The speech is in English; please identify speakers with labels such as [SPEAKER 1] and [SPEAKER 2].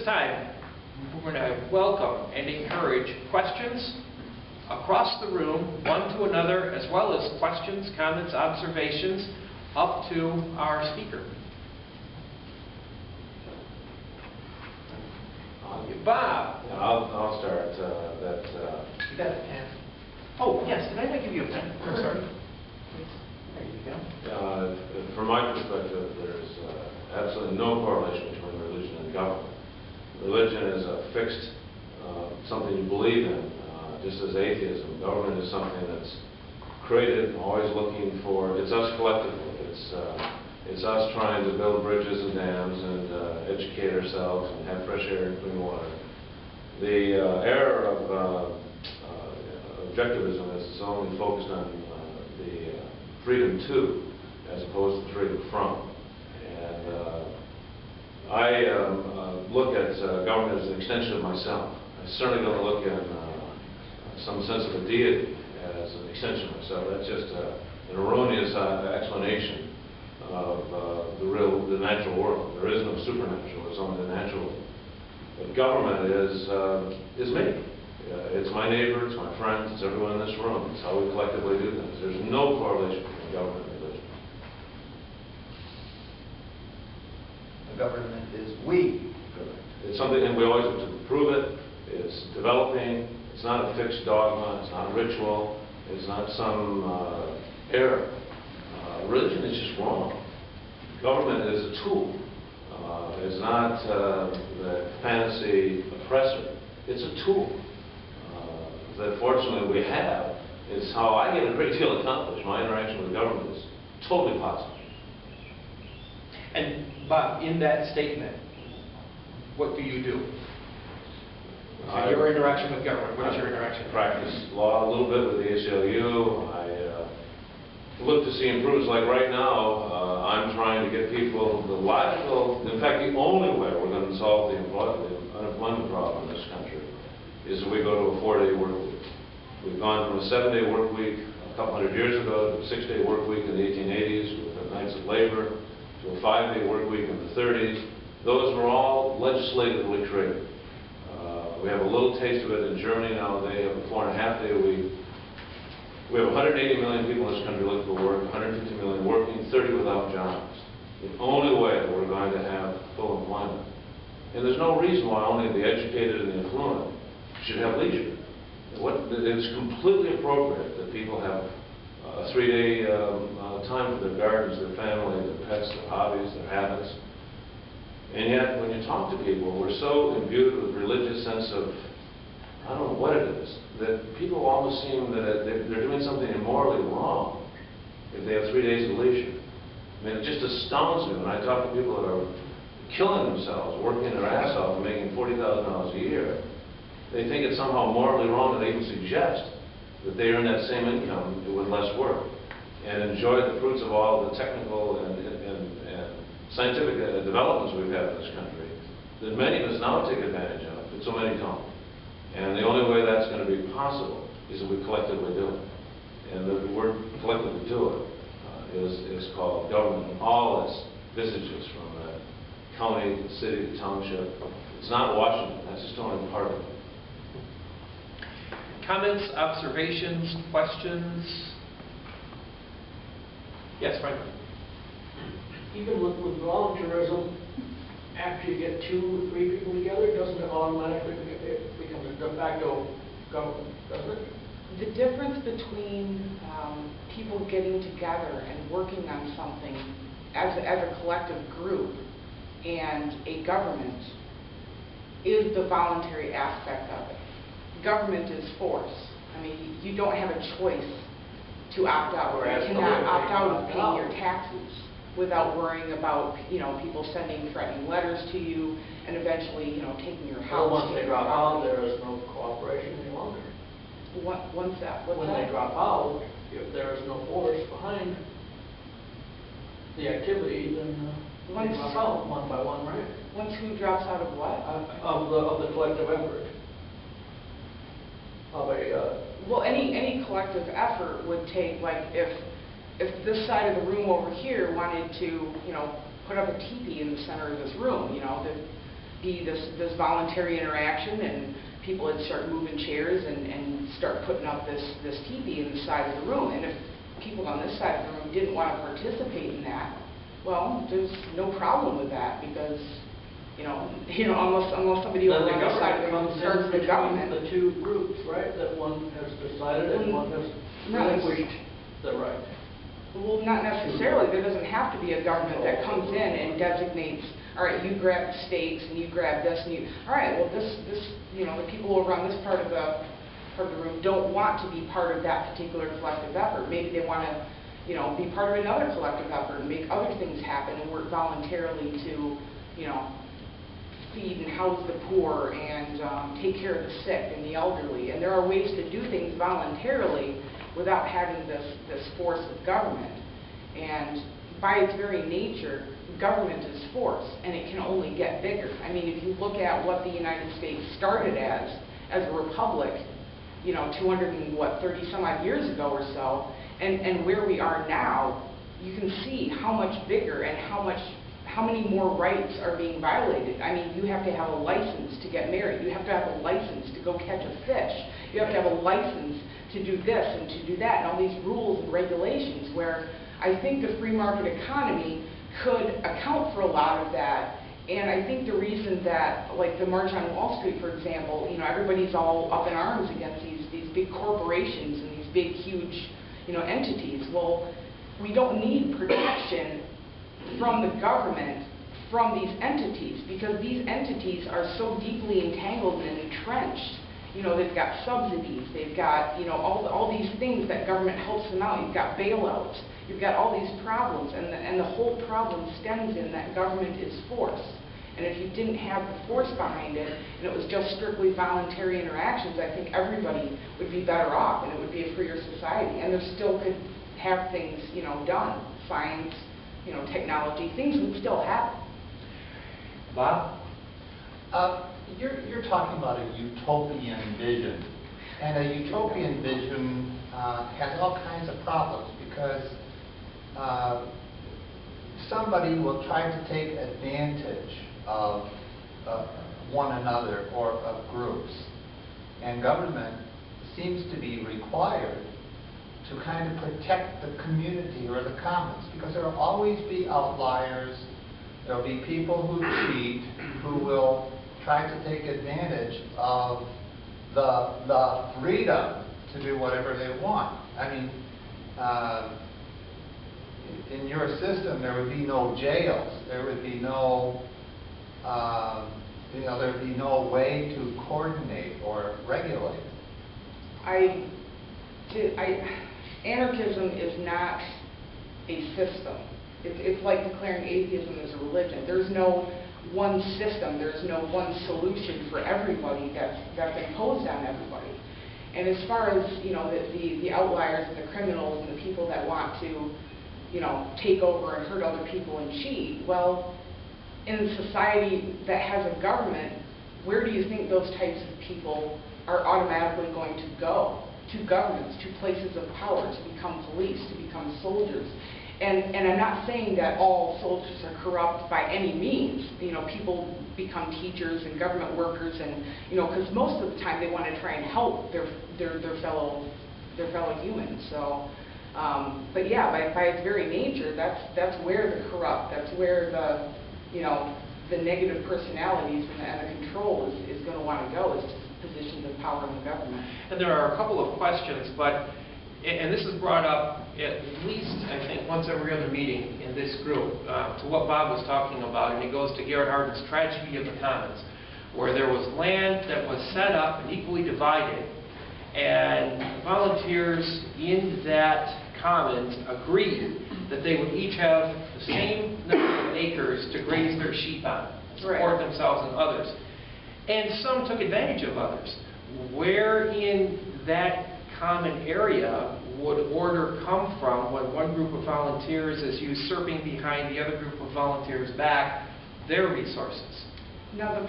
[SPEAKER 1] this time, we're going to welcome and encourage questions across the room, one to another, as well as questions, comments, observations, up to our speaker. Bob.
[SPEAKER 2] I'll start.
[SPEAKER 1] You got a pen? Oh, yes. Did I give you a pen? I'm sorry. There you go.
[SPEAKER 2] From my perspective, there's absolutely no correlation between religion and government. Religion is a fixed, something you believe in, just as atheism. Government is something that's created, always looking for, it's us collectively. It's us trying to build bridges and dams and educate ourselves and have fresh air and clean water. The error of objectivism is it's only focused on the freedom to, as opposed to freedom from. And I look at government as an extension of myself. I certainly don't look at some sense of a deity as an extension of myself. That's just an erroneous explanation of the natural world. There is no supernatural, it's only the natural world. But government is me. It's my neighbor, it's my friends, it's everyone in this room. It's how we collectively do things. There's no correlation between government and religion.
[SPEAKER 3] The government is we.
[SPEAKER 2] It's something, and we always have to prove it. It's developing. It's not a fixed dogma. It's not a ritual. It's not some error. Religion is just wrong. Government is a tool. It's not the fantasy oppressor. It's a tool that fortunately we have. It's how I get a great deal accomplished. My interaction with government is totally positive.
[SPEAKER 1] And Bob, in that statement, what do you do? So your interaction with government, what is your interaction?
[SPEAKER 2] I practice law a little bit with the ACLU. I look to see improvements. Like right now, I'm trying to get people the logical, in fact, the only way we're going to solve the unemployment problem in this country is if we go to a 4-day work week. We've gone from a 7-day work week a couple hundred years ago to a 6-day work week in the 1880s with the Knights of Labor, to a 5-day work week in the 30s. Those were all legislatively created. We have a little taste of it in Germany now. They have a 4.5-day week. We have 180 million people in this country looking for work, 150 million working, 30 without jobs. The only way that we're going to have full employment. And there's no reason why only the educated and the affluent should have leisure. It's completely appropriate that people have a 3-day time for their gardens, their family, their pets, their hobbies, their habits. And yet, when you talk to people, we're so imbued with religious sense of, I don't know what it is, that people almost seem that they're doing something immorally wrong if they have 3 days of leisure. I mean, it just astounds me when I talk to people that are killing themselves, working their ass off and making $40,000 a year. They think it's somehow morally wrong, and they even suggest that they earn that same income with less work and enjoy the fruits of all the technical and scientific developments we've had in this country that many of us now take advantage of, but so many don't. And the only way that's going to be possible is if we collectively do it. And the word collectively do it is called government in all its visages, from the county, the city, the township. It's not Washington. That's just only part of it.
[SPEAKER 1] Comments, observations, questions? Yes, Franklin.
[SPEAKER 4] Even with voluntarism, after you get 2 or 3 people together, doesn't it automatically become a de facto government, doesn't it?
[SPEAKER 5] The difference between people getting together and working on something as a collective group and a government is the voluntary aspect of it. Government is force. I mean, you don't have a choice to opt out. You cannot opt out of paying your taxes without worrying about, people sending threatening letters to you and eventually, taking your house.
[SPEAKER 4] Well, once they drop out, there is no cooperation any longer.
[SPEAKER 5] What's that?
[SPEAKER 4] When they drop out, if there is no force behind the activity, then they drop out one by one, right?
[SPEAKER 5] Once who drops out of what?
[SPEAKER 4] Of the collective effort.
[SPEAKER 5] Well, any collective effort would take, like, if this side of the room over here wanted to, put up a teepee in the center of this room, be this voluntary interaction, and people would start moving chairs and start putting up this teepee in the side of the room. And if people on this side of the room didn't want to participate in that, well, there's no problem with that, because unless somebody over on this side of the room starts the government.
[SPEAKER 4] The two groups, right? That one has decided and one has relinquished the right.
[SPEAKER 5] Well, not necessarily. There doesn't have to be a government that comes in and designates, all right, you grab the stakes and you grab this and you, all right, well, this the people over on this part of the room don't want to be part of that particular collective effort. Maybe they want to, be part of another collective effort and make other things happen and work voluntarily to, feed and house the poor and take care of the sick and the elderly. And there are ways to do things voluntarily without having this force of government. And by its very nature, government is force, and it can only get bigger. I mean, if you look at what the United States started as a republic, 230 some odd years ago or so, and where we are now, you can see how much bigger and how many more rights are being violated. I mean, you have to have a license to get married. You have to have a license to go catch a fish. You have to have a license to do this and to do that, and all these rules and regulations, where I think the free market economy could account for a lot of that. And I think the reason that, like the March on Wall Street, for example, everybody's all up in arms against these big corporations and these big, huge, entities. Well, we don't need protection from the government from these entities, because these entities are so deeply entangled and entrenched. They've got subsidies, they've got, all these things that government helps them out. You've got bailouts, you've got all these problems, and the whole problem stems in that government is force. And if you didn't have the force behind it, and it was just strictly voluntary interactions, I think everybody would be better off, and it would be a freer society. And there still could have things, done, science, technology, things would still happen.
[SPEAKER 1] Bob?
[SPEAKER 3] You're talking about a utopian vision, and a utopian vision has all kinds of problems, because somebody will try to take advantage of one another or of groups, and government seems to be required to kind of protect the community or the commons, because there will always be outliers. There will be people who cheat, who will try to take advantage of the freedom to do whatever they want. I mean, in your system, there would be no jails. There would be no, there would be no way to coordinate or regulate.
[SPEAKER 5] Anarchism is not a system. It's like declaring atheism as a religion. There's no one system, there's no one solution for everybody that's imposed on everybody. And as far as, the outliers and the criminals and the people that want to, take over and hurt other people and cheat, well, in a society that has a government, where do you think those types of people are automatically going to go? To governments, to places of power, to become police, to become soldiers. And I'm not saying that all soldiers are corrupt by any means. People become teachers and government workers, and because most of the time they want to try and help their fellow humans. So, but yeah, by its very nature, that's where the corrupt, that's where the negative personalities and the control is going to want to go, is to positions of power in the government.
[SPEAKER 1] And there are a couple of questions, and this is brought up at least, I think, once every other meeting in this group, to what Bob was talking about, and it goes to Garrett Hardin's tragedy of the commons, where there was land that was set up and equally divided, and volunteers in that commons agreed that they would each have the same number of acres to graze their sheep on, support themselves and others. And some took advantage of others. Where in that common area would order come from when one group of volunteers is usurping behind the other group of volunteers back their resources?
[SPEAKER 5] Now, the